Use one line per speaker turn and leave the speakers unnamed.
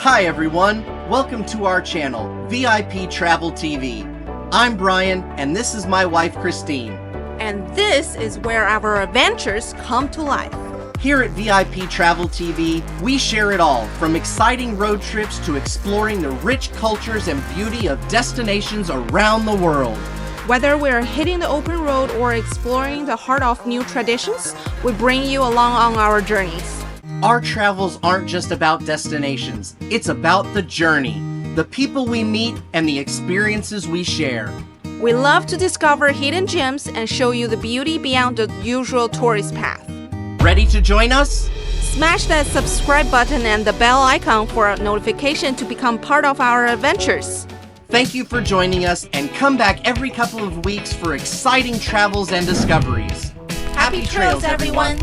Hi everyone, welcome to our channel, VIP Travel TV. I'm Brian, and this is my wife Christine.
And this is where our adventures come to life.
Here at VIP Travel TV, we share it all, from exciting road trips to exploring the rich cultures and beauty of destinations around the world.
Whether we're hitting the open road or exploring the heart of new traditions, we bring you along on our journeys.
Our travels aren't just about destinations, it's about the journey, the people we meet, and the experiences we share.
We love to discover hidden gems and show you the beauty beyond the usual tourist path.
Ready to join us?
Smash that subscribe button and the bell icon for a notification to become part of our adventures.
Thank you for joining us, and come back every couple of weeks for exciting travels and discoveries.
Happy trails, everyone!